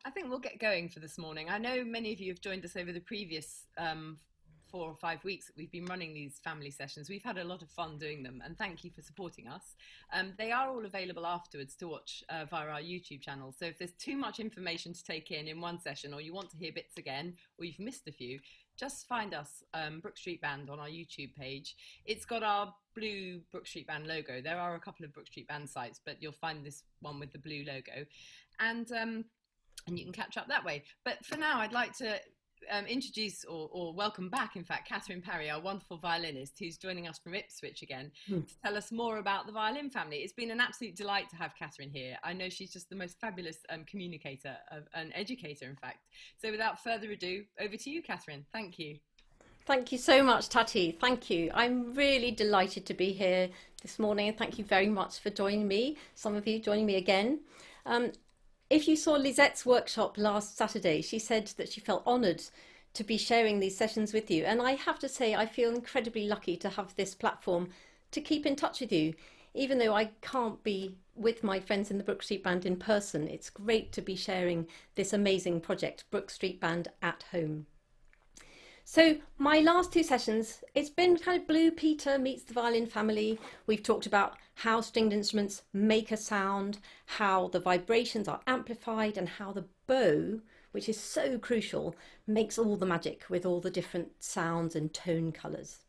I think we'll get going for this morning. I know many of you have joined us over the previous 4 or 5 weeks that we've been running these family sessions. We've had a lot of fun doing them, and thank you for supporting us. They are all available afterwards to watch via our YouTube channel. So if there's too much information to take in one session, or you want to hear bits again, or you've missed a few, just find us, Brook Street Band, on our YouTube page. It's got our blue Brook Street Band logo. There are a couple of Brook Street Band sites, but you'll find this one with the blue logo. And you can catch up that way. But for now, I'd like to introduce or welcome back, in fact, Kathryn Parry, our wonderful violinist, who's joining us from Ipswich again to tell us more about the Violin Family. It's been an absolute delight to have Kathryn here. I know she's just the most fabulous communicator, an educator, in fact. So without further ado, over to you, Kathryn. Thank you. Thank you so much, Tati. Thank you. I'm really delighted to be here this morning, and thank you very much for joining me, some of you joining me again. If you saw Lisette's workshop last Saturday, she said that she felt honoured to be sharing these sessions with you. And I have to say, I feel incredibly lucky to have this platform to keep in touch with you. Even though I can't be with my friends in the Brook Street Band in person, it's great to be sharing this amazing project, Brook Street Band at Home. So my last two sessions, it's been kind of Blue Peter meets the Violin Family. We've talked about how stringed instruments make a sound, how the vibrations are amplified, and how the bow, which is so crucial, makes all the magic with all the different sounds and tone colours.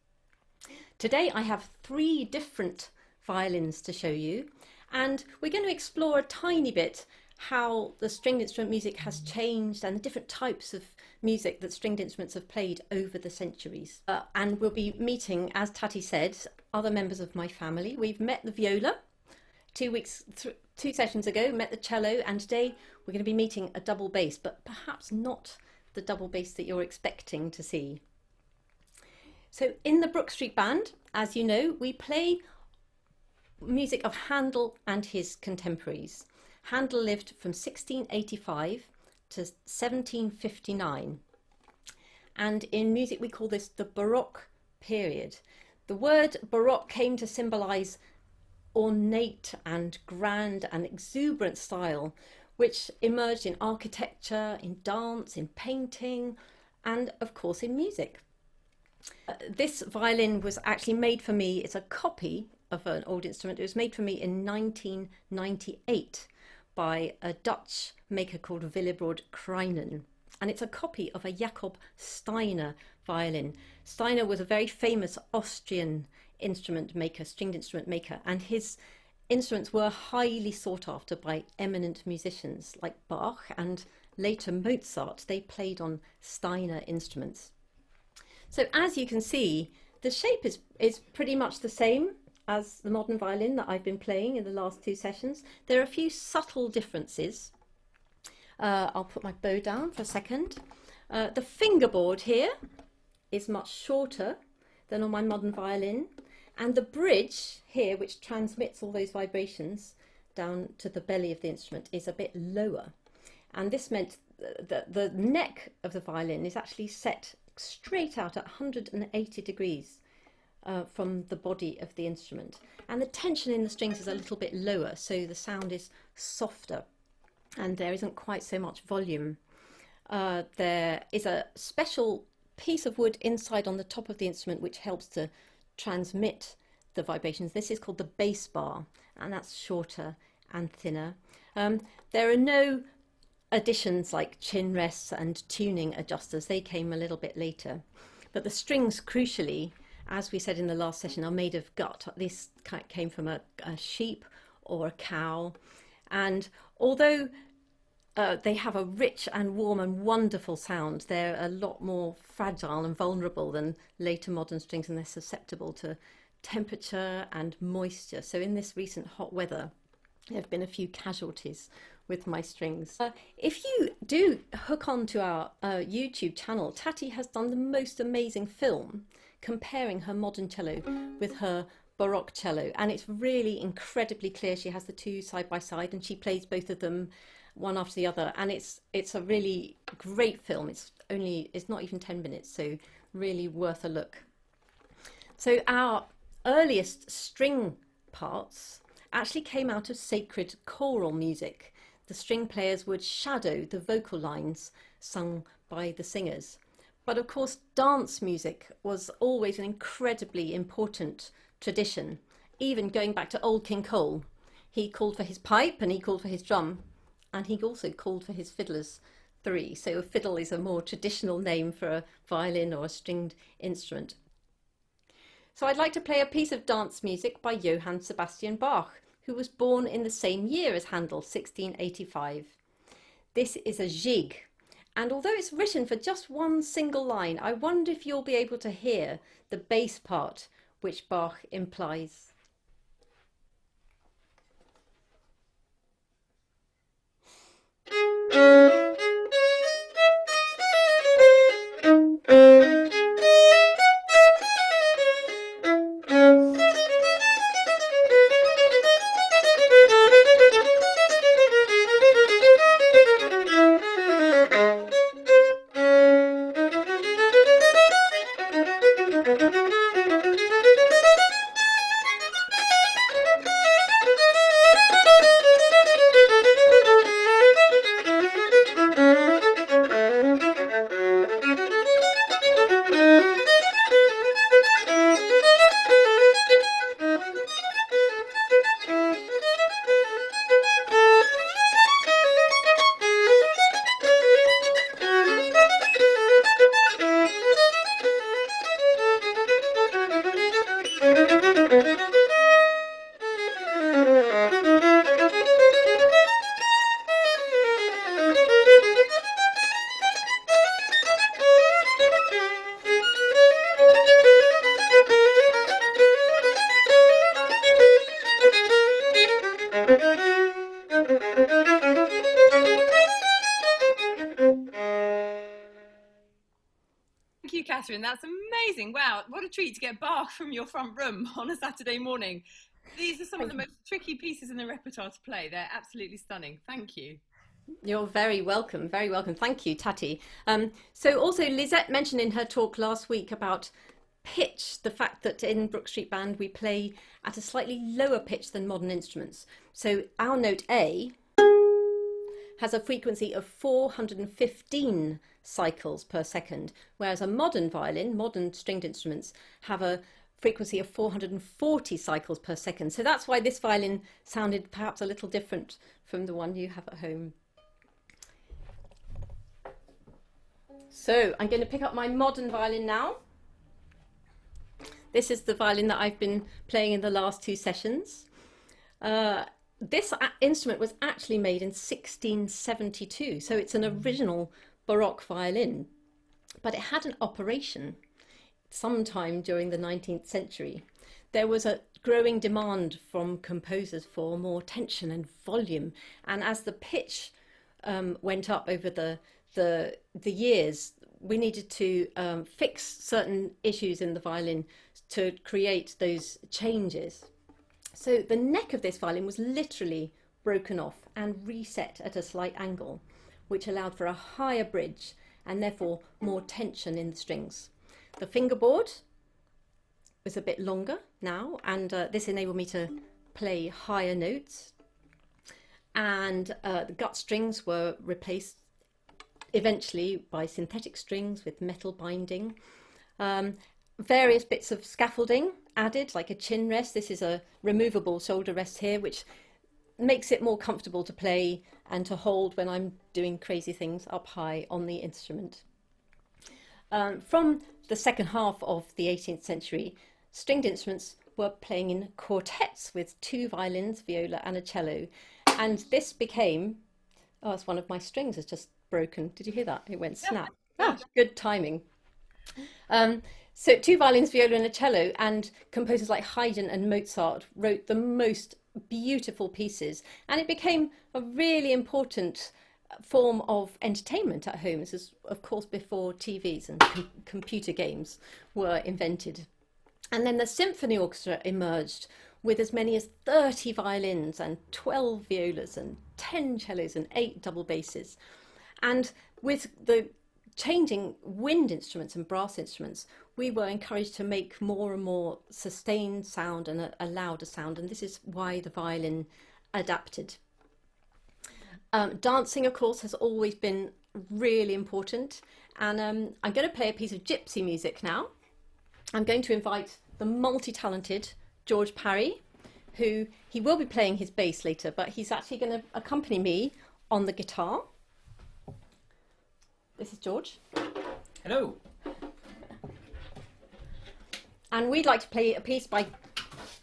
Today I have 3 different violins to show you, and we're going to explore a tiny bit how the stringed instrument music has changed and the different types of music that stringed instruments have played over the centuries. And we'll be meeting, as Tati said, other members of my family. We've met the viola 2 sessions ago, met the cello, and today we're going to be meeting a double bass, but perhaps not the double bass that you're expecting to see. So in the Brook Street Band, as you know, we play music of Handel and his contemporaries. Handel lived from 1685 to 1759, and in music we call this the baroque period. The word baroque came to symbolise ornate and grand and exuberant style, which emerged in architecture, in dance, in painting, and of course in music. This violin was actually made for me. It's a copy of an old instrument. It was made for me in 1998 by a Dutch maker called Willebrord Kreinen, and it's a copy of a Jacob Steiner violin. Steiner was a very famous Austrian instrument maker, stringed instrument maker, and his instruments were highly sought after by eminent musicians like Bach and later Mozart. They played on Steiner instruments. So as you can see, the shape is pretty much the same as the modern violin that I've been playing in the last 2 sessions. There are a few subtle differences. I'll put my bow down for a second. The fingerboard here is much shorter than on my modern violin, and the bridge here, which transmits all those vibrations down to the belly of the instrument, is a bit lower. And this meant that the neck of the violin is actually set straight out at 180 degrees from the body of the instrument, and the tension in the strings is a little bit lower, so the sound is softer and there isn't quite so much volume. There is a special piece of wood inside on the top of the instrument which helps to transmit the vibrations. This is called the bass bar, and that's shorter and thinner. There are no additions like chin rests and tuning adjusters. They came a little bit later, but the strings, crucially, as we said in the last session, are made of gut. This came from a sheep or a cow, and although they have a rich and warm and wonderful sound, they're a lot more fragile and vulnerable than later modern strings, and they're susceptible to temperature and moisture. So in this recent hot weather, there have been a few casualties with my strings. If you do hook on to our YouTube channel, Tati has done the most amazing film comparing her modern cello with her baroque cello, and it's really incredibly clear. She has the two side by side and she plays both of them one after the other, and it's a really great film. It's not even 10 minutes, so really worth a look. So our earliest string parts actually came out of sacred choral music. the string players would shadow the vocal lines sung by the singers. But of course, dance music was always an incredibly important tradition, even going back to old King Cole. He called for his pipe and he called for his drum, and he also called for his fiddlers three. So a fiddle is a more traditional name for a violin or a stringed instrument. So I'd like to play a piece of dance music by Johann Sebastian Bach, who was born in the same year as Handel, 1685. This is a Gigue, and although it's written for just one single line, I wonder if you'll be able to hear the bass part which Bach implies. Thank you, Kathryn. That's amazing. Wow, what a treat to get Bach from your front room on a Saturday morning. These are some of the most tricky pieces in the repertoire to play. They're absolutely stunning. Thank you. You're very welcome, very welcome. Thank you, Tati. So also Lisette mentioned in her talk last week about pitch, the fact that in Brook Street Band we play at a slightly lower pitch than modern instruments. So our note A has a frequency of 415 cycles per second, whereas a modern violin, modern stringed instruments, have a frequency of 440 cycles per second. So that's why this violin sounded perhaps a little different from the one you have at home. So I'm going to pick up my modern violin now. This is the violin that I've been playing in the last two sessions. This instrument was actually made in 1672, so it's an original baroque violin, but it had an operation sometime during the 19th century. There was a growing demand from composers for more tension and volume, and as the pitch went up over the years, we needed to fix certain issues in the violin to create those changes. So the neck of this violin was literally broken off and reset at a slight angle, which allowed for a higher bridge and therefore more tension in the strings. The fingerboard was a bit longer now, and this enabled me to play higher notes. And the gut strings were replaced eventually by synthetic strings with metal binding. Various bits of scaffolding added, like a chin rest. This is a removable shoulder rest here, which makes it more comfortable to play and to hold when I'm doing crazy things up high on the instrument. From the second half of the 18th century, stringed instruments were playing in quartets with two violins, viola and a cello. And this became, oh, it's one of my strings has just broken. Did you hear that? It went snap. Ah, good timing. So two violins, viola and a cello, and composers like Haydn and Mozart wrote the most beautiful pieces, and it became a really important form of entertainment at home. This is, of course, before TVs and computer games were invented. And then the symphony orchestra emerged with as many as 30 violins and 12 violas and 10 cellos and 8 double basses. And with the changing wind instruments and brass instruments, we were encouraged to make more and more sustained sound and a louder sound, and this is why the violin adapted. Dancing, of course, has always been really important. And I'm going to play a piece of gypsy music now. I'm going to invite the multi-talented George Parry, who he will be playing his bass later, but he's actually going to accompany me on the guitar. This is George. Hello. And we'd like to play a piece by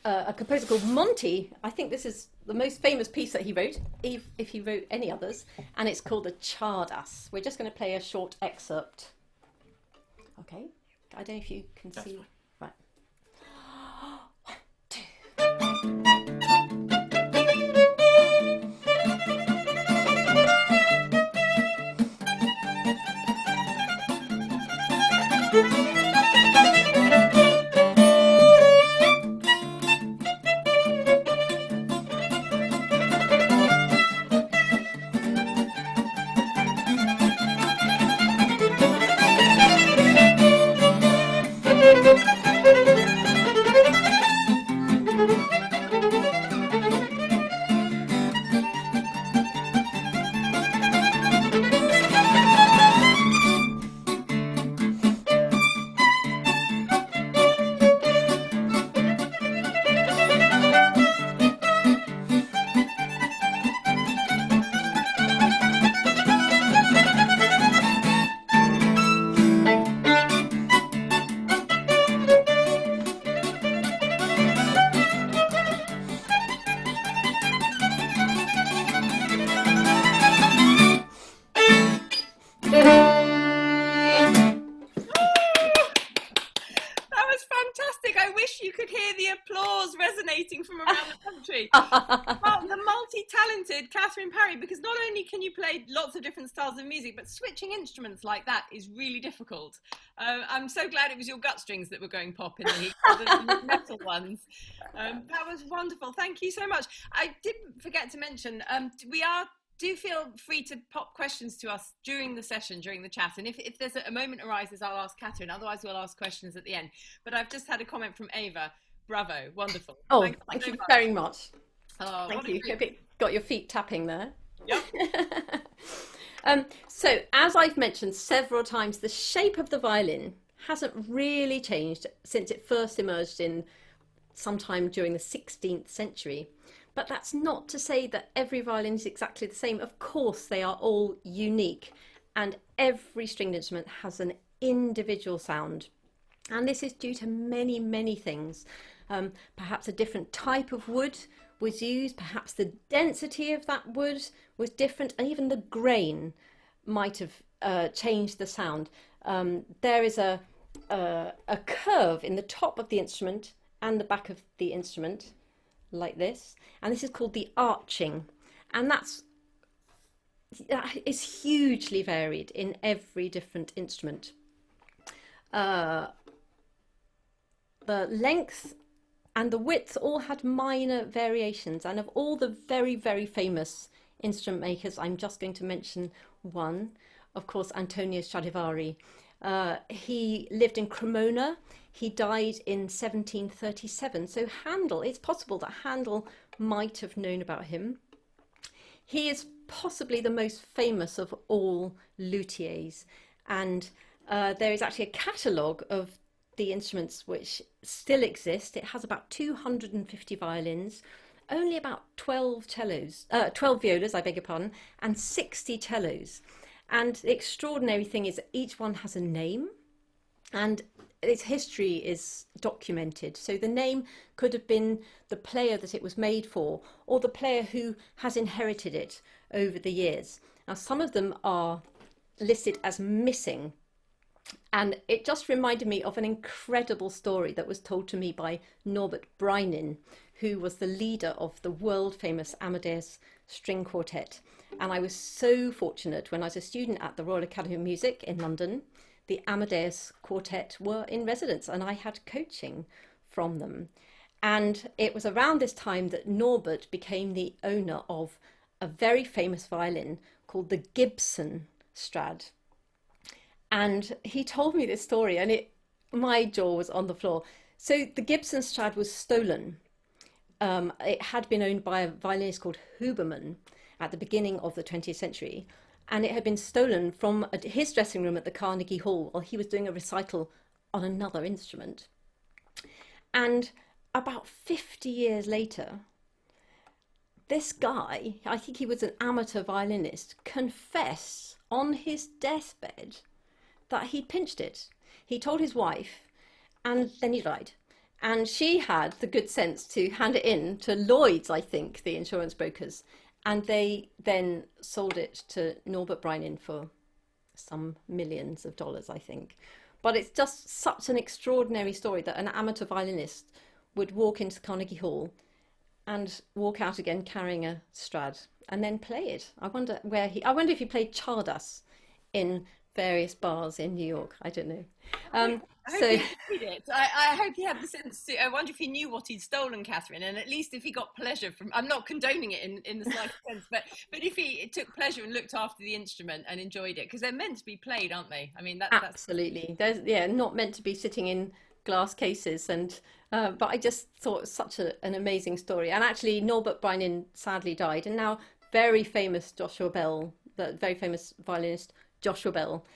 a composer called Monty. I think this is the most famous piece that he wrote, if he wrote any others, and it's called the Czardas. We're just going to play a short excerpt. Okay, I don't know if you can see. Right. 1, 2. The multi-talented Kathryn Parry, because not only can you play lots of different styles of music, but switching instruments like that is really difficult. I'm so glad it was your gut strings that were going pop in the metal ones. That was wonderful. Thank you so much. I didn't forget to mention, do feel free to pop questions to us during the session, during the chat. And if there's a moment arises, I'll ask Kathryn. Otherwise, we'll ask questions at the end. But I've just had a comment from Ava. Bravo, wonderful. Oh, thank you very much. Oh, thank you. Got your feet tapping there. Yep. So, as I've mentioned several times, the shape of the violin hasn't really changed since it first emerged in sometime during the 16th century. But that's not to say that every violin is exactly the same. Of course, they are all unique, and every stringed instrument has an individual sound. And this is due to many, many things. Perhaps a different type of wood was used, perhaps the density of that wood was different, and even the grain might have changed the sound. There is a curve in the top of the instrument and the back of the instrument, like this, and this is called the arching, and that is hugely varied in every different instrument. The length and the width all had minor variations, and of all the very, very famous instrument makers, I'm just going to mention one, of course, Antonio Stradivari. He lived in Cremona. He died in 1737. So Handel, it's possible that Handel might have known about him. He is possibly the most famous of all luthiers, and there is actually a catalogue of the instruments which still exist. It has about 250 violins, only about 12 violas, I beg your pardon, and 60 cellos. And the extraordinary thing is that each one has a name, and its history is documented. So the name could have been the player that it was made for, or the player who has inherited it over the years. Now, some of them are listed as missing, and it just reminded me of an incredible story that was told to me by Norbert Breinin, who was the leader of the world famous Amadeus String Quartet. And I was so fortunate when I was a student at the Royal Academy of Music in London. The Amadeus Quartet were in residence, and I had coaching from them. And it was around this time that Norbert became the owner of a very famous violin called the Gibson Strad. And he told me this story, and my jaw was on the floor. So the Gibson Strad was stolen. It had been owned by a violinist called Huberman, at the beginning of the 20th century. And it had been stolen from his dressing room at the Carnegie Hall while he was doing a recital on another instrument. And about 50 years later, this guy, I think he was an amateur violinist, confessed on his deathbed that he'd pinched it. He told his wife, and then he died. And she had the good sense to hand it in to Lloyd's, I think, the insurance brokers. And they then sold it to Norbert Breinin for some millions of dollars, I think. But it's just such an extraordinary story that an amateur violinist would walk into Carnegie Hall and walk out again carrying a Strad and then play it. I wonder if he played Czardas in various bars in New York. I don't know. I hope he did it. I hope he had the sense to. I wonder if he knew what he'd stolen, Kathryn, and at least if he got pleasure from. I'm not condoning it in the slightest sense, but if he took pleasure and looked after the instrument and enjoyed it, because they're meant to be played, aren't they? I mean, absolutely. They're not meant to be sitting in glass cases, and but I just thought it was such an amazing story. And actually, Norbert Breinin sadly died, and now very famous Joshua Bell, the very famous violinist Joshua Bell,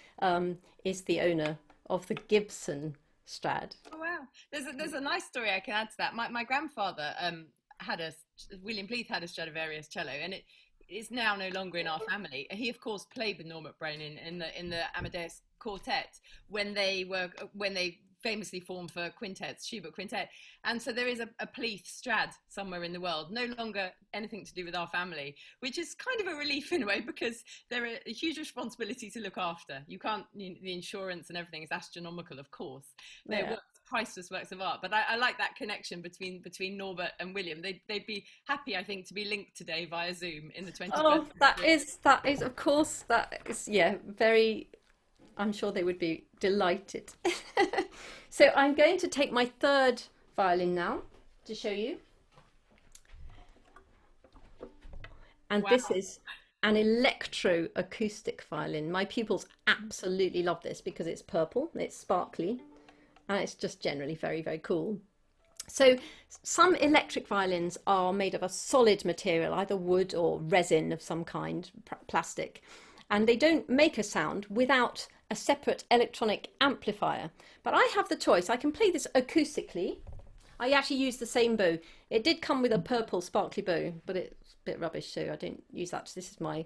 is the owner of the Gibson Strad. Oh wow! There's a nice story I can add to that. My grandfather William Pleath had a Stradivarius cello, and it is now no longer in our family. He of course played with Norbert Breinin in the Amadeus Quartet when they famously formed for quintets, Schubert Quintet. And so there is a Pleath Strad somewhere in the world, no longer anything to do with our family, which is kind of a relief in a way, because there are a huge responsibility to look after. You can't, the insurance and everything is astronomical, of course. They're priceless works of art, but I like that connection between Norbert and William. They'd be happy, I think, to be linked today via Zoom in the 21st century. Oh, that is, of course, that is, very, I'm sure they would be delighted. So I'm going to take my third violin now to show you. And wow. This is an electro-acoustic violin. My pupils absolutely love this because it's purple, it's sparkly, and it's just generally very, very cool. So some electric violins are made of a solid material, either wood or resin of some kind, plastic, and they don't make a sound without a separate electronic amplifier. But I have the choice. I can play this acoustically. I actually use the same bow. It did come with a purple sparkly bow, but it's a bit rubbish, so I don't use that. So this is my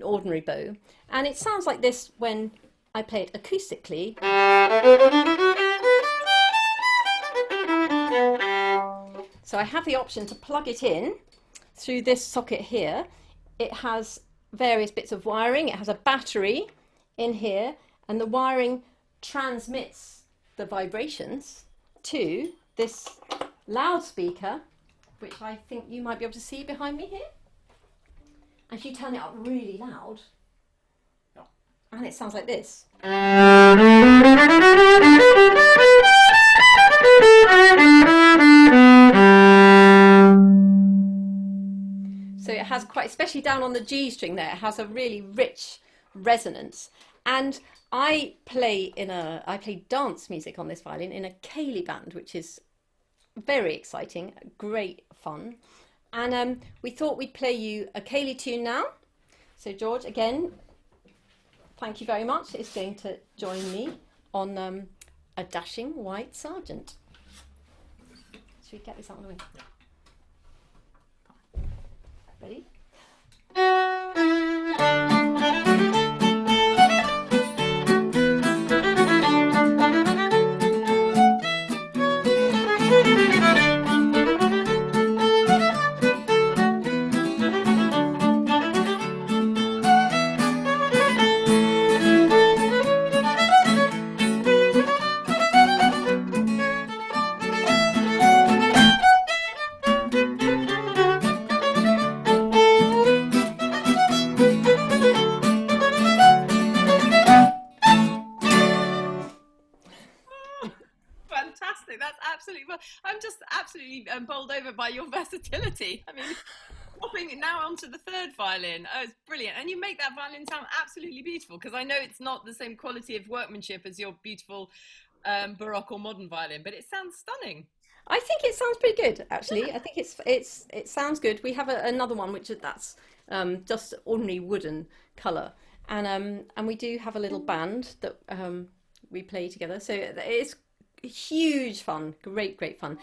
ordinary bow. And it sounds like this when I play it acoustically. So I have the option to plug it in through this socket here. It has various bits of wiring. It has a battery in here, and the wiring transmits the vibrations to this loudspeaker, which I think you might be able to see behind me here. And if you turn it up really loud, and it sounds like this. So it has quite, especially down on the G string there, it has a really rich resonance. And I play dance music on this violin in a ceilidh band, which is very exciting, great fun. And we thought we'd play you a ceilidh tune now. So George, again, thank you very much, is going to join me on A Dashing White Sergeant. Should we get this out of the way? Ready? I'm just absolutely bowled over by your versatility. I mean, hopping now onto the third violin. Oh, it's brilliant. And you make that violin sound absolutely beautiful, because I know it's not the same quality of workmanship as your beautiful baroque or modern violin, but it sounds stunning. I think it sounds pretty good, actually. I think it sounds good. We have another one, which that's just ordinary wooden colour. And we do have a little band that we play together. So it's huge fun, great fun.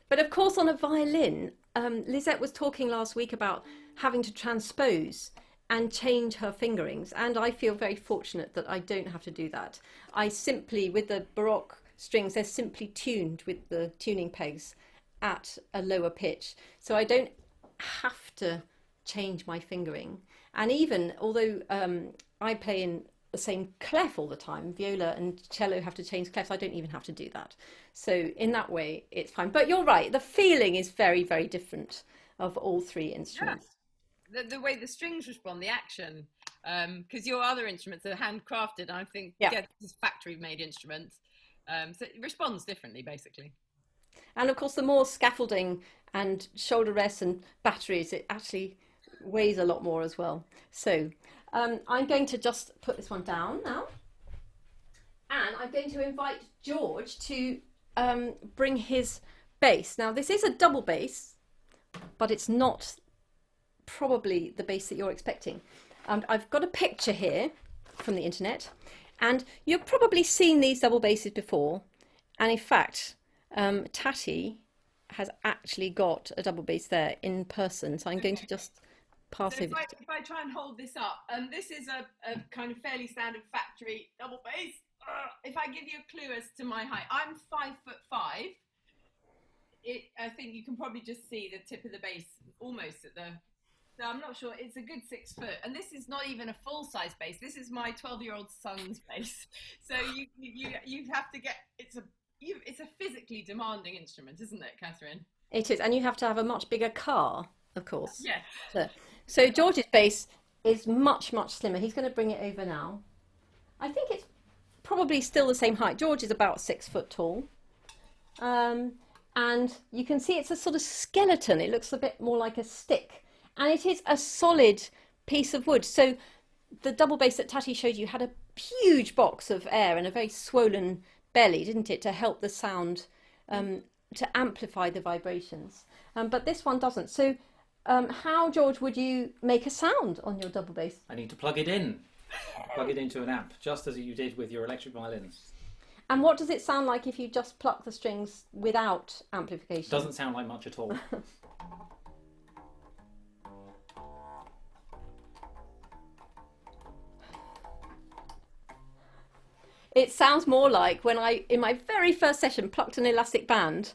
But of course, on a violin, Lisette was talking last week about having to transpose and change her fingerings. And I feel very fortunate that I don't have to do that. I simply, with the baroque strings, they're simply tuned with the tuning pegs at a lower pitch. So I don't have to change my fingering. And even, although I play in the same clef all the time, viola and cello have to change clefs, I don't even have to do that. So in that way, it's fine. But you're right, the feeling is very different of all three instruments. Yeah. The way the strings respond, the action, because your other instruments are handcrafted, and I think this is factory-made instruments, so it responds differently, basically. And of course, the more scaffolding and shoulder rests and batteries, it actually weighs a lot more as well. So I'm going to just put this one down now, and I'm going to invite George to bring his bass. Now this is a double bass, but it's not probably the bass that you're expecting. I've got a picture here from the internet, and you've probably seen these double basses before, and in fact Tati has actually got a double bass there in person, so I'm going to just pass over. If I try and hold this up, this is a kind of fairly standard factory double bass. If I give you a clue as to my height, I'm 5'5". I think you can probably just see the tip of the bass almost at the. So I'm not sure. It's a good 6 foot, and this is not even a full-size bass. This is my 12-year-old son's bass. So you have to get. It's a physically demanding instrument, isn't it, Kathryn? It is, and you have to have a much bigger car, of course. Yes. So George's bass is much slimmer. He's going to bring it over now. I think it's probably still the same height. George is about 6 foot tall. And you can see it's a sort of skeleton. It looks a bit more like a stick. And it is a solid piece of wood. So the double bass that Tati showed you had a huge box of air and a very swollen belly, didn't it, to help the sound, to amplify the vibrations. But this one doesn't. So how, George, would you make a sound on your double bass? I need to plug it in. Plug it into an amp, just as you did with your electric violins. And what does it sound like if you just pluck the strings without amplification? Doesn't sound like much at all. It sounds more like when I, in my very first session, plucked an elastic band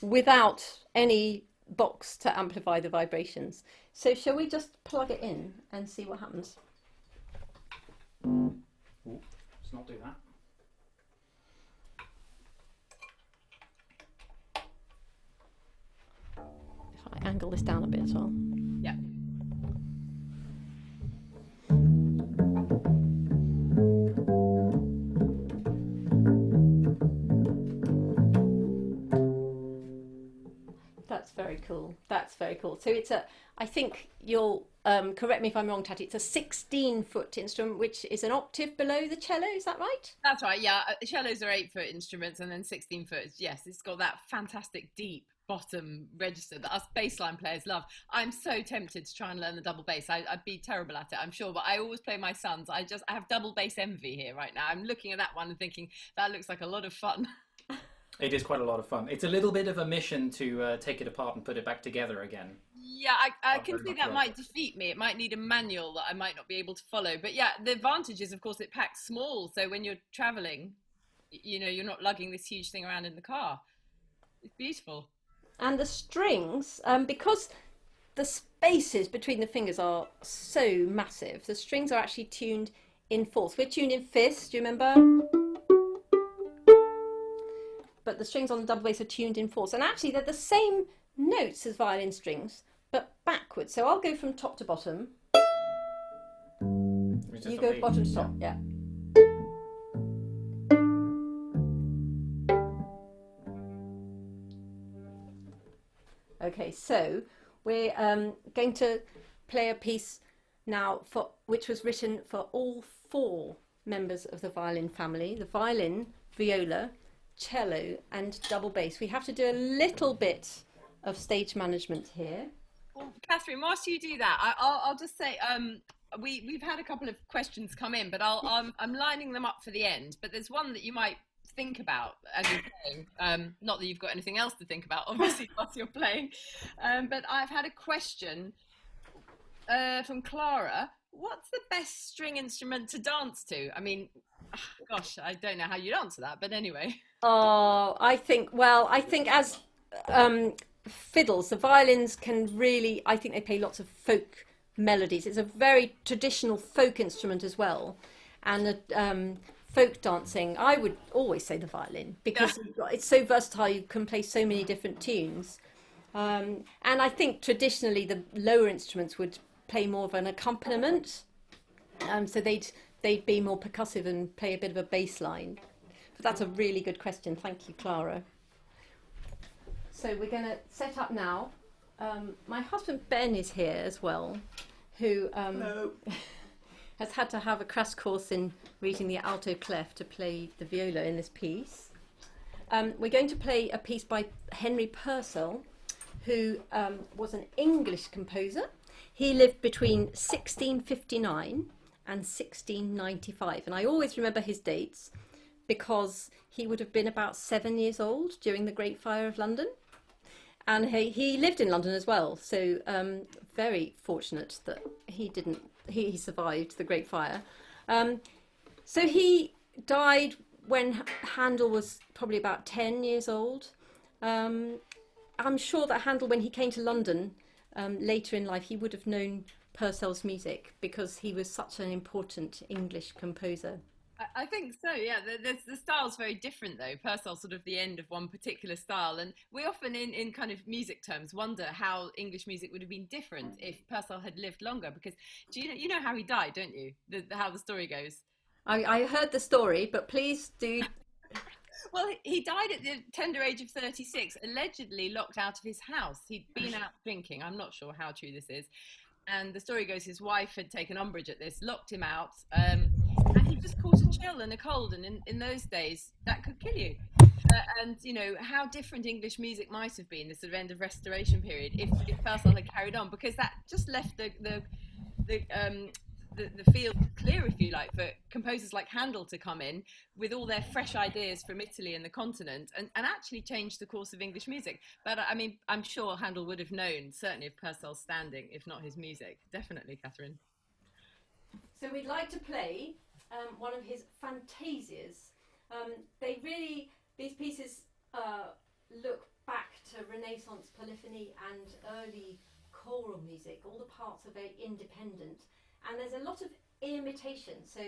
without any box to amplify the vibrations. So shall we just plug it in and see what happens? Ooh, let's not do that. If I angle this down a bit as well. Yeah. That's very cool. That's very cool. So it's a, I think you'll correct me if I'm wrong, Tati, it's a 16-foot instrument, which is an octave below the cello, is that right? That's right, yeah. Cellos are 8-foot instruments, and then 16 foot, yes, it's got that fantastic deep bottom register that us bassline players love. I'm so tempted to try and learn the double bass. I'd be terrible at it, I'm sure, but I always play my sons. I have double bass envy here right now. I'm looking at that one and thinking, that looks like a lot of fun. It is quite a lot of fun. It's a little bit of a mission to take it apart and put it back together again. Yeah, I can see that might defeat me. It might need a manual that I might not be able to follow. But yeah, the advantage is, of course, it packs small. So when you're traveling, you know, you're not lugging this huge thing around in the car. It's beautiful. And the strings, because the spaces between the fingers are so massive, the strings are actually tuned in fourths. We're tuned in fifths, do you remember? But the strings on the double bass are tuned in fourths. And actually they're the same notes as violin strings, but backwards. So I'll go from top to bottom. You go bottom to top, yeah. Okay, so we're going to play a piece now which was written for all 4 members of the violin family: the violin, viola, cello and double bass. We have to do a little bit of stage management here. Well, Kathryn, whilst you do that, I'll just say we've had a couple of questions come in, but I'm lining them up for the end. But there's one that you might think about as you're playing. Not that you've got anything else to think about, obviously, whilst you're playing. But I've had a question from Clara. What's the best string instrument to dance to? I mean, gosh, I don't know how you'd answer that, but anyway. Oh, I think as fiddles, the violins can really, I think they play lots of folk melodies. It's a very traditional folk instrument as well. And folk dancing, I would always say the violin, because it's so versatile, you can play so many different tunes. And I think traditionally the lower instruments would play more of an accompaniment. So they'd be more percussive and play a bit of a bass line. But that's a really good question. Thank you, Clara. So we're going to set up now. My husband Ben is here as well, who has had to have a crash course in reading the alto clef to play the viola in this piece. We're going to play a piece by Henry Purcell, who was an English composer. He lived between 1659 and 1695, and I always remember his dates because he would have been about 7 years old during the Great Fire of London, and he lived in London as well, so very fortunate that he survived the Great Fire. So he died when Handel was probably about 10 years old. I'm sure that Handel, when he came to London later in life, he would have known Purcell's music because he was such an important English composer. I think so, yeah. The style's very different, though. Purcell's sort of the end of one particular style, and we often, in kind of music terms, wonder how English music would have been different if Purcell had lived longer. Because you know how he died, don't you? How the story goes. I heard the story, but please do. Well, he died at the tender age of 36, allegedly locked out of his house. He'd been out drinking. I'm not sure how true this is. And the story goes his wife had taken umbrage at this, locked him out, and he just caught a chill and a cold. And in those days, that could kill you. And, you know, how different English music might have been, this sort of end of Restoration period, if Purcell had carried on, because that just left the field clear, if you like, for composers like Handel to come in with all their fresh ideas from Italy and the continent and actually change the course of English music. But I mean, I'm sure Handel would have known, certainly, of Purcell's standing, if not his music. Definitely, Kathryn. So we'd like to play one of his fantasias. These pieces look back to Renaissance polyphony and early choral music. All the parts are very independent. And there's a lot of imitation, so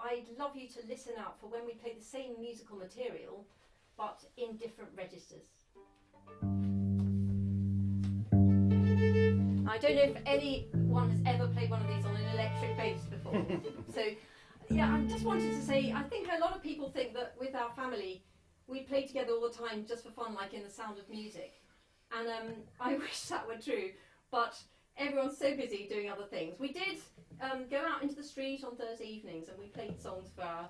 I'd love you to listen out for when we play the same musical material, but in different registers. I don't know if anyone has ever played one of these on an electric bass before. So, yeah, I just wanted to say, I think a lot of people think that with our family, we play together all the time just for fun, like in The Sound of Music. And I wish that were true, but everyone's so busy doing other things. We did go out into the street on Thursday evenings and we played songs for our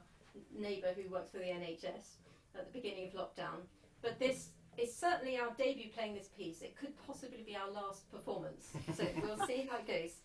neighbour who works for the NHS at the beginning of lockdown. But this is certainly our debut playing this piece. It could possibly be our last performance. So we'll see how it goes.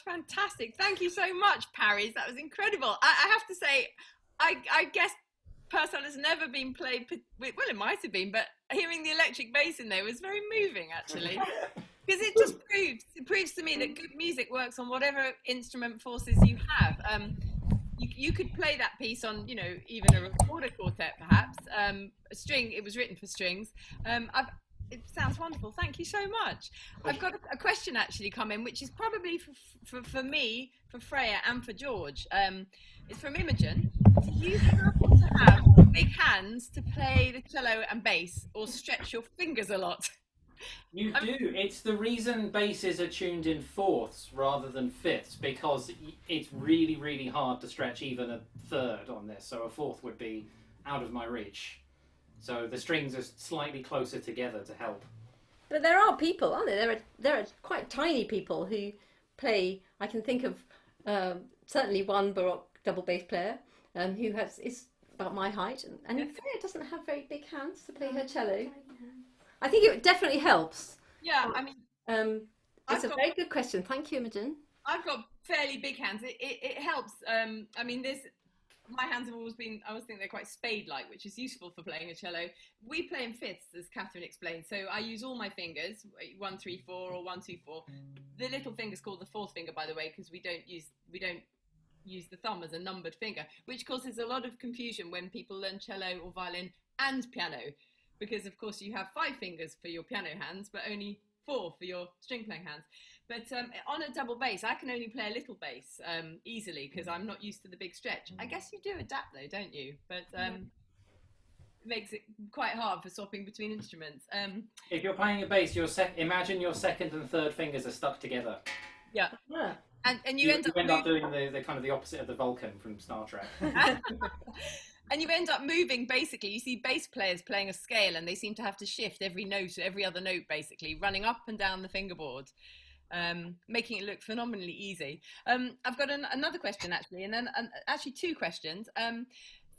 Fantastic. Thank you so much, Parry. That was incredible. I have to say, I guess Purcell has never been played, well, it might have been, but hearing the electric bass in there was very moving, actually. Because it just proves to me that good music works on whatever instrument forces you have. You could play that piece on, you know, even a recorder quartet, perhaps. A string, it was written for strings. It sounds wonderful. Thank you so much. I've got a question actually come in, which is probably for me, for Freya, and for George. It's from Imogen. Do you happen to have big hands to play the cello and bass, or stretch your fingers a lot? You do. It's the reason basses are tuned in fourths rather than fifths, because it's really, really hard to stretch even a third on this. So a fourth would be out of my reach. So the strings are slightly closer together to help. But there are people, aren't there? There are quite tiny people who play. I can think of certainly one baroque double bass player who is about my height, and Freya doesn't have very big hands to play her cello. I think it definitely helps. Yeah, I mean, it's a very good question. Thank you, Imogen. I've got fairly big hands. It helps. I mean, my hands have always been, I always think they're quite spade-like, which is useful for playing a cello. We play in fifths, as Kathryn explained, so I use all my fingers, 1, 3, 4, or 1, 2, 4. The little finger's called the fourth finger, by the way, because we don't use the thumb as a numbered finger, which causes a lot of confusion when people learn cello or violin and piano, because of course you have 5 fingers for your piano hands, but only 4 for your string playing hands. But on a double bass, I can only play a little bass easily because I'm not used to the big stretch. I guess you do adapt though, don't you? But it makes it quite hard for swapping between instruments. If you're playing a bass, imagine your second and third fingers are stuck together. Yeah. And you end up doing the kind of the opposite of the Vulcan from Star Trek. And you end up moving, basically. You see bass players playing a scale and they seem to have to shift every note, every other note, basically, running up and down the fingerboard. Making it look phenomenally easy. I've got another question actually, and then actually 2 questions.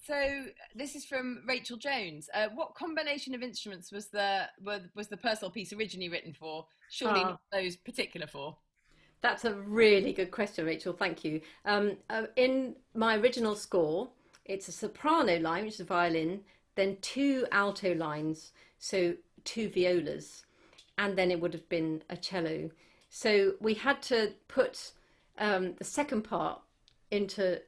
So this is from Rachel Jones. What combination of instruments was the Purcell piece originally written for? Surely not those particular 4. That's a really good question, Rachel. Thank you. In my original score, it's a soprano line, which is a violin, then 2 alto lines, so 2 violas, and then it would have been a cello. So we had to put the second part into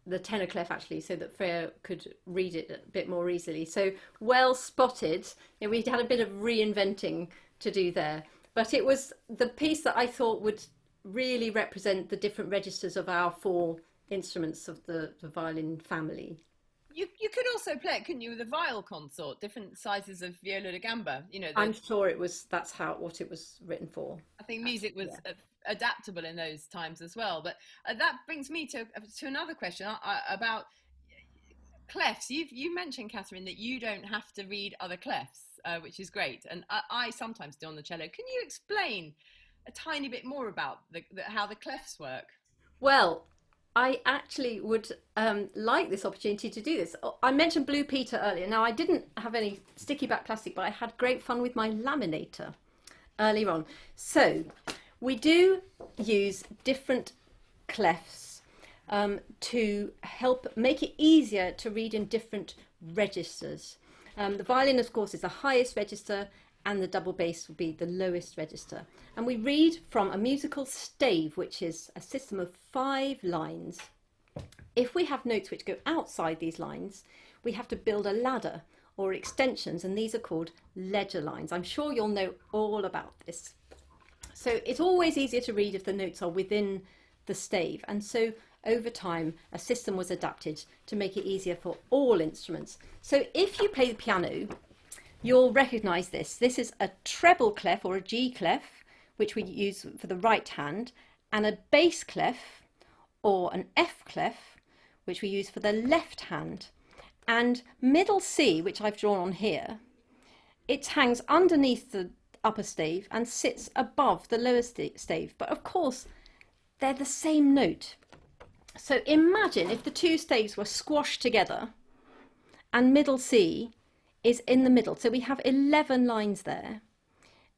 the tenor clef actually, so that Freya could read it a bit more easily. So well spotted. We had a bit of reinventing to do there, but it was the piece that I thought would really represent the different registers of our 4 instruments of the violin family. You could also play it, couldn't you, with a viol consort, different sizes of viola da gamba. You know, I'm sure that's what it was written for. I think music was adaptable in those times as well. But that brings me to another question about clefs. You mentioned, Kathryn, that you don't have to read other clefs, which is great, and I sometimes do on the cello. Can you explain a tiny bit more about how the clefs work? Well, I actually would like this opportunity to do this. I mentioned Blue Peter earlier. Now, I didn't have any sticky back plastic, but I had great fun with my laminator earlier on. So we do use different clefs to help make it easier to read in different registers. The violin, of course, is the highest register, and the double bass will be the lowest register. And we read from a musical stave, which is a system of 5 lines. If we have notes which go outside these lines, we have to build a ladder or extensions, and these are called ledger lines. I'm sure you'll know all about this. So it's always easier to read if the notes are within the stave. And so over time, a system was adapted to make it easier for all instruments. So if you play the piano, you'll recognise this. This is a treble clef or a G clef, which we use for the right hand, and a bass clef or an F clef, which we use for the left hand. And middle C, which I've drawn on here, it hangs underneath the upper stave and sits above the lower stave. But of course, they're the same note. So imagine if the two staves were squashed together and middle C is in the middle. So we have 11 lines there,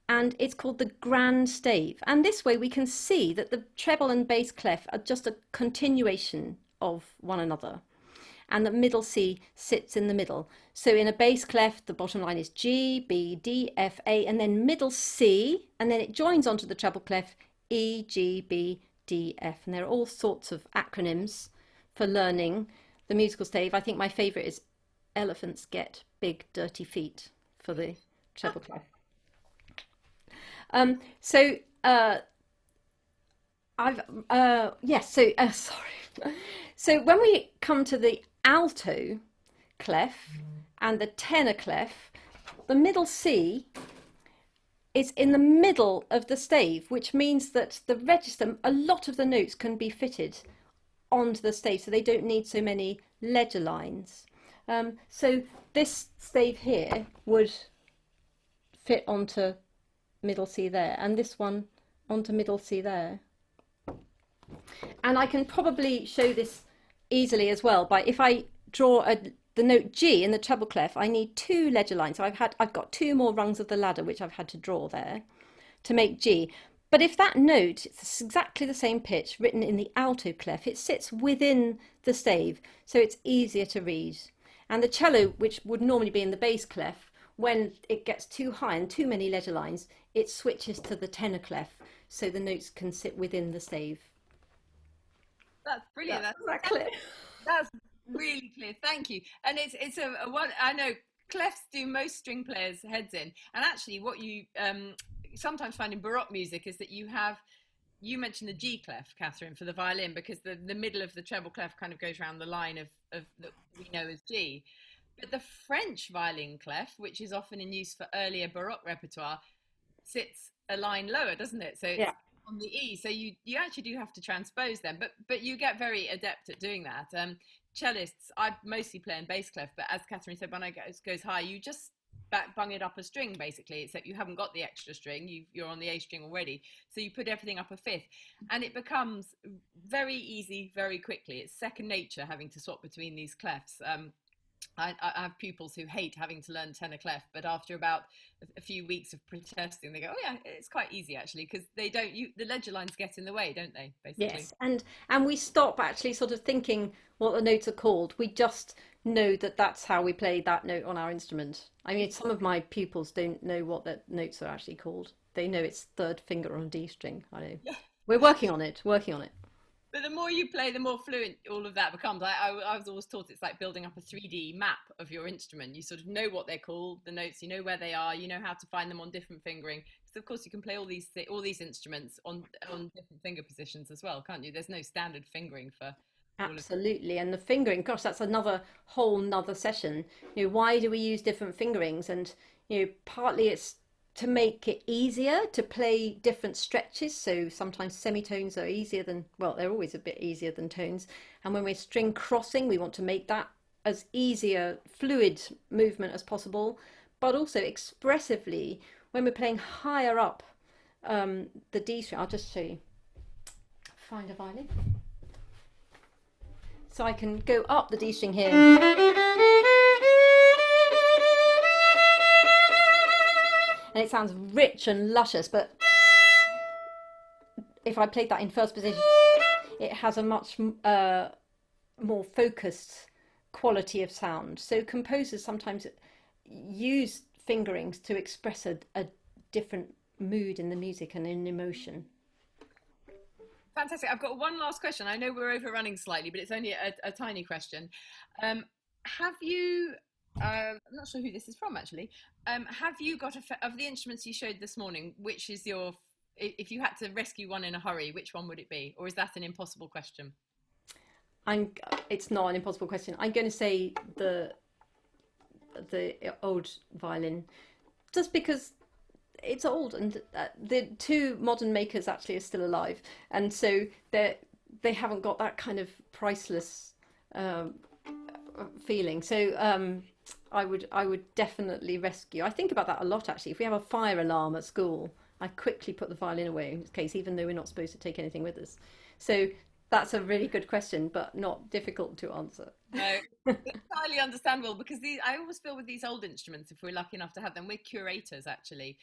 and it's called the grand stave. And this way we can see that the treble and bass clef are just a continuation of one another, and the middle C sits in the middle. So in a bass clef, the bottom line is G, B, D, F, A, and then middle C, and then it joins onto the treble clef, E, G, B, D, F. And there are all sorts of acronyms for learning the musical stave. I think my favourite is elephants get big dirty feet for the treble clef. Sorry. So when we come to the alto clef and the tenor clef, the middle C is in the middle of the stave, which means that the register, a lot of the notes can be fitted onto the stave, so they don't need so many ledger lines. So this stave here would fit onto middle C there, and this one onto middle C there. And I can probably show this easily as well by, if I draw the note G in the treble clef, I need 2 ledger lines. So I've got 2 more rungs of the ladder which I've had to draw there to make G. But if that note, it's exactly the same pitch written in the alto clef, it sits within the stave, so it's easier to read. And the cello, which would normally be in the bass clef, when it gets too high and too many ledger lines, it switches to the tenor clef, so the notes can sit within the stave. That's brilliant. That's clear. That's really clear. Thank you. And it's a one. I know clefs do most string players' heads in, and actually, what you sometimes find in baroque music is that you mentioned the G clef, Kathryn, for the violin, because the middle of the treble clef kind of goes around the line of that we know as G. But the French violin clef, which is often in use for earlier baroque repertoire, sits a line lower, doesn't it? So it's on the E. So you actually do have to transpose them, but you get very adept at doing that. Cellists, I mostly play in bass clef, but as Kathryn said, when it goes high, you just bung it up a string basically, except you haven't got the extra string, you're on the A string already, so you put everything up a fifth, and it becomes very easy very quickly. It's second nature having to swap between these clefs. I have pupils who hate having to learn tenor clef, but after about a few weeks of protesting, they go, oh yeah, it's quite easy actually, because the ledger lines get in the way, don't they, basically? Yes, and we stop actually sort of thinking what the notes are called. We just know that that's how we play that note on our instrument. I mean, some of my pupils don't know what the notes are actually called. They know it's third finger on D string. I know. Yeah. We're working on it. But the more you play, the more fluent all of that becomes. I was always taught it's like building up a 3D map of your instrument. You sort of know what they're called, the notes, you know where they are, you know how to find them on different fingering. Because of course you can play all these instruments on different finger positions as well, can't you? There's no standard fingering for. Absolutely, and the fingering, gosh, that's another whole nother session. You know, why do we use different fingerings? And you know, partly it's to make it easier to play different stretches. So sometimes semitones are easier than, well, they're always a bit easier than tones. And when we're string crossing, we want to make that as easier, fluid movement as possible. But also expressively, when we're playing higher up the D string, I'll just show you. Find a violin. So I can go up the D string here. And it sounds rich and luscious, but if I played that in first position, it has a much more focused quality of sound. So composers sometimes use fingerings to express a different mood in the music and in emotion. Fantastic. I've got one last question. I know we're overrunning slightly, but it's only a tiny question. Have you, I'm not sure who this is from actually, have you got of the instruments you showed this morning, which is if you had to rescue one in a hurry, which one would it be? Or is that an impossible question? It's not an impossible question. I'm going to say the old violin, just because it's old, and the two modern makers actually are still alive, and so they haven't got that kind of priceless feeling. So I would definitely rescue. I think about that a lot actually. If we have a fire alarm at school, I quickly put the violin away in case, even though we're not supposed to take anything with us. So that's a really good question, but not difficult to answer. No, it's entirely understandable, because I always feel with these old instruments, if we're lucky enough to have them, we're curators actually.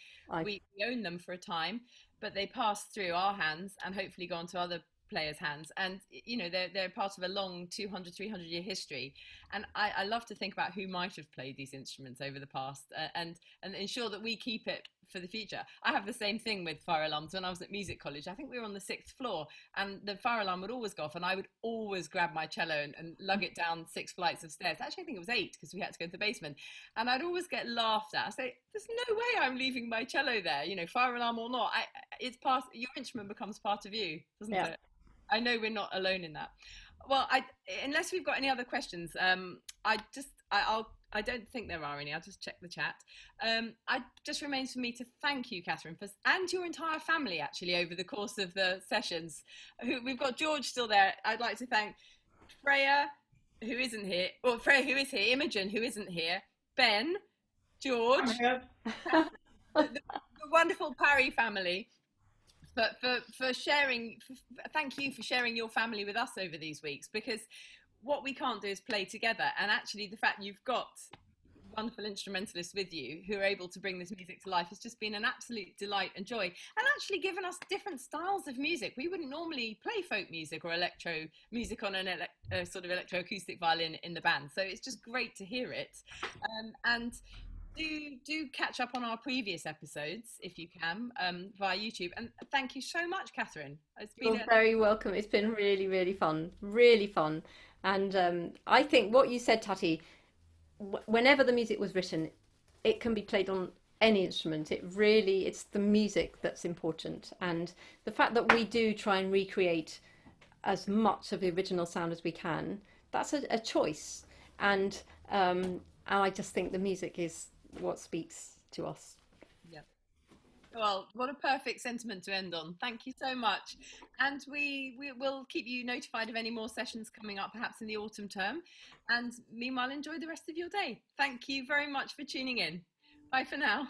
We own them for a time, but they pass through our hands and hopefully go on to other players' hands, and you know, they're part of a long 200-300 year history, and I love to think about who might have played these instruments over the past, and ensure that we keep it for the future. I have the same thing with fire alarms. When I was at music college, I think we were on the 6th floor, and the fire alarm would always go off, and I would always grab my cello and lug it down 6 flights of stairs. Actually, I think it was 8, because we had to go to the basement, and I'd always get laughed at. I say, there's no way I'm leaving my cello there, you know, fire alarm or not. It's part, your instrument becomes part of you, doesn't it? I know we're not alone in that. Well, unless we've got any other questions, I don't think there are any. I'll just check the chat. It just remains for me to thank you, Kathryn, and your entire family actually over the course of the sessions. We've got George still there. I'd like to thank Freya, who isn't here. Well, Freya, who is here. Imogen, who isn't here. Ben, George, the wonderful Parry family. But for sharing, thank you for sharing your family with us over these weeks, because what we can't do is play together, and actually the fact you've got wonderful instrumentalists with you who are able to bring this music to life has just been an absolute delight and joy, and actually given us different styles of music. We wouldn't normally play folk music or electro music on a sort of electro-acoustic violin in the band, so it's just great to hear it. And do catch up on our previous episodes if you can, via YouTube. And thank you so much, Kathryn. You're very welcome. It's been really, really fun, really fun. And I think what you said, Tati, whenever the music was written, it can be played on any instrument. It's the music that's important, and the fact that we do try and recreate as much of the original sound as we can, that's a choice. And I just think the music is what speaks to us. Yep. Well, what a perfect sentiment to end on. Thank you so much, and we will keep you notified of any more sessions coming up, perhaps in the autumn term, and meanwhile enjoy the rest of your day. Thank you very much for tuning in. Bye for now.